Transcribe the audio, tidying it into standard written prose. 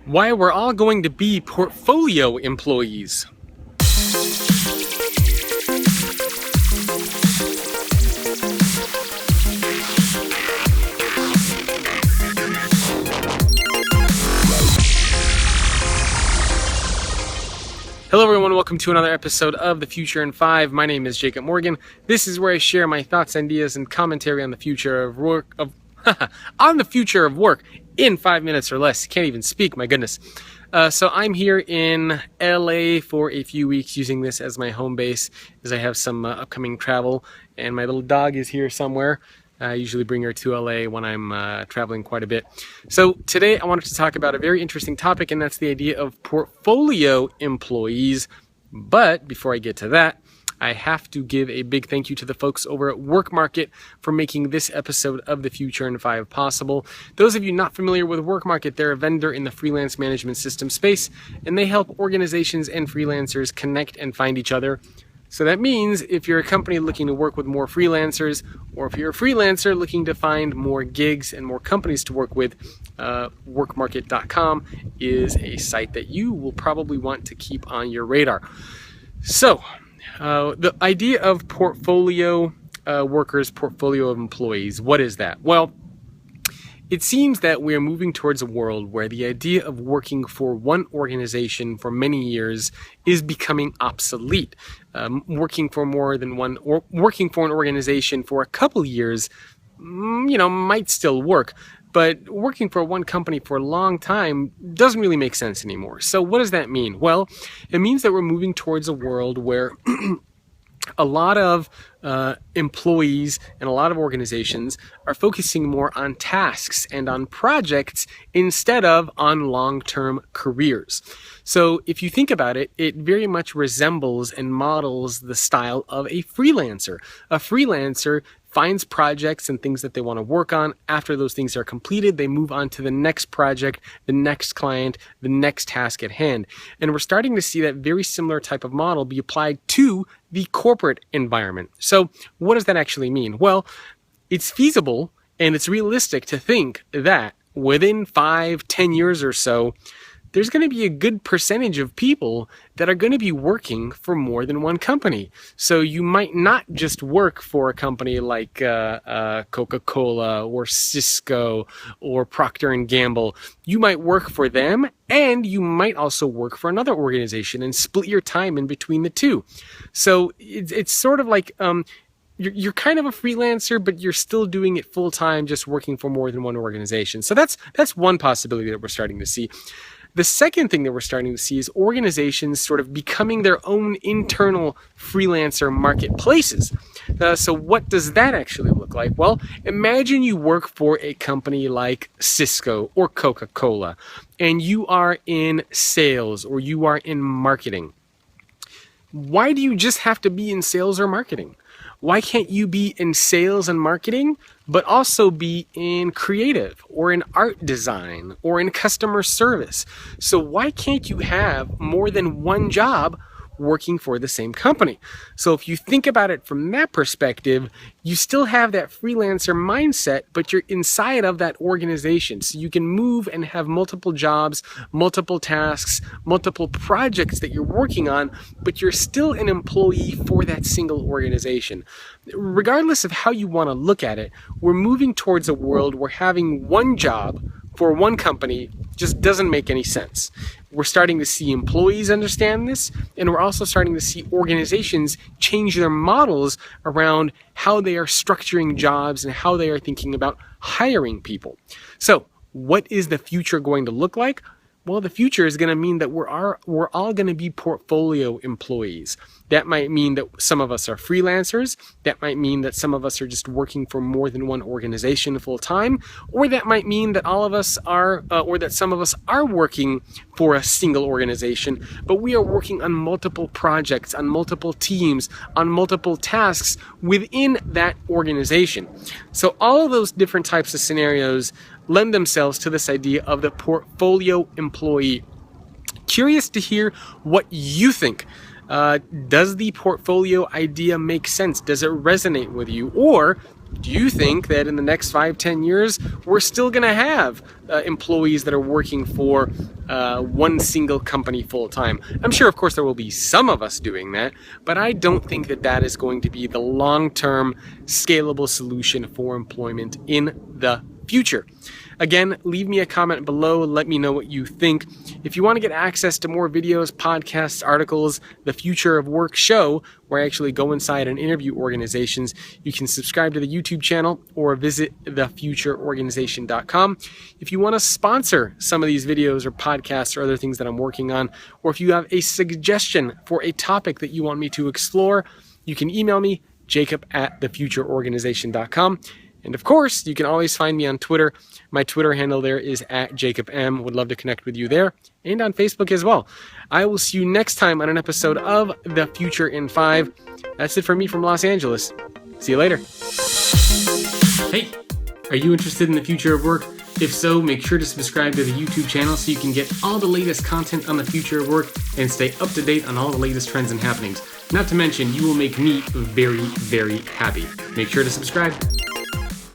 Why we're all going to be portfolio employees. Hello everyone, welcome to another episode of The Future in 5. My name is Jacob Morgan. This is where I share my thoughts, ideas, and commentary on the future of work in 5 minutes or less. Can't even speak, my goodness. So I'm here in LA for a few weeks using this as my home base as I have some upcoming travel, and my little dog is here somewhere. I usually bring her to LA when I'm traveling quite a bit. So today I wanted to talk about a very interesting topic, and that's the idea of portfolio employees. But before I get to that, I have to give a big thank you to the folks over at Work Market for making this episode of The Future in 5 possible. Those of you not familiar with Work Market, they're a vendor in the freelance management system space, and they help organizations and freelancers connect and find each other. So that means if you're a company looking to work with more freelancers, or if you're a freelancer looking to find more gigs and more companies to work with, workmarket.com is a site that you will probably want to keep on your radar. So, the idea of portfolio workers, portfolio of employees, what is that? Well, it seems that we are moving towards a world where the idea of working for one organization for many years is becoming obsolete. Working for more than one, or working for an organization for a couple years, might still work. But working for one company for a long time doesn't really make sense anymore. So what does that mean? Well, it means that we're moving towards a world where a lot of employees and a lot of organizations are focusing more on tasks and on projects instead of on long-term careers. So if you think about it, it very much resembles and models the style of a freelancer. A freelancer finds projects and things that they want to work on. After those things are completed, they move on to the next project, the next client, the next task at hand. And we're starting to see that very similar type of model be applied to the corporate environment. So what does that actually mean? Well, it's feasible and it's realistic to think that within 5-10 years or so, there's going to be a good percentage of people that are going to be working for more than one company. So you might not just work for a company like Coca Cola or Cisco or Proctor and Gamble. You might work for them, and you might also work for another organization and split your time in between the two. So it's sort of like you're kind of a freelancer, but you're still doing it full time, just working for more than one organization. So that's one possibility that we're starting to see. The second thing that we're starting to see is organizations sort of becoming their own internal freelancer marketplaces. So what does that actually look like? Well, imagine you work for a company like Cisco or Coca Cola, and you are in sales or you are in marketing. Why do you just have to be in sales or marketing? Why can't you be in sales and marketing, but also be in creative or in art design or in customer service? So why can't you have more than one job working for the same company? So if you think about it from that perspective, you still have that freelancer mindset, but you're inside of that organization. So you can move and have multiple jobs, multiple tasks, multiple projects that you're working on, but you're still an employee for that single organization. Regardless of how you want to look at it, we're moving towards a world where having one job for one company just doesn't make any sense. We're starting to see employees understand this, and we're also starting to see organizations change their models around how they are structuring jobs and how they are thinking about hiring people. So, what is the future going to look like? Well, the future is going to mean that we're all going to be portfolio employees. That might mean that some of us are freelancers. That might mean that some of us are just working for more than one organization full time. Or that might mean that all of us are, or that some of us are working for a single organization, but we are working on multiple projects, on multiple teams, on multiple tasks within that organization. So all of those different types of scenarios lend themselves to this idea of the portfolio employee. Curious to hear what you think. Does the portfolio idea make sense? Does it resonate with you? Or Do you think that in the next 5-10 years, we're still going to have employees that are working for one single company full time? I'm sure, of course, there will be some of us doing that, but I don't think that that is going to be the long-term scalable solution for employment in the future. Again, leave me a comment below. Let me know what you think. If you want to get access to more videos, podcasts, articles, the Future of Work show, where I actually go inside and interview organizations, you can subscribe to the YouTube channel or visit thefutureorganization.com. If you want to sponsor some of these videos or podcasts or other things that I'm working on, or if you have a suggestion for a topic that you want me to explore, you can email me, jacob@thefutureorganization.com. And of course, you can always find me on Twitter. My Twitter handle there is @JacobM. Would love to connect with you there, and on Facebook as well. I will see you next time on an episode of The Future in 5. That's it for me from Los Angeles. See you later. Hey, are you interested in the future of work? If so, make sure to subscribe to the YouTube channel so you can get all the latest content on the future of work and stay up to date on all the latest trends and happenings. Not to mention, you will make me very, very happy. Make sure to subscribe.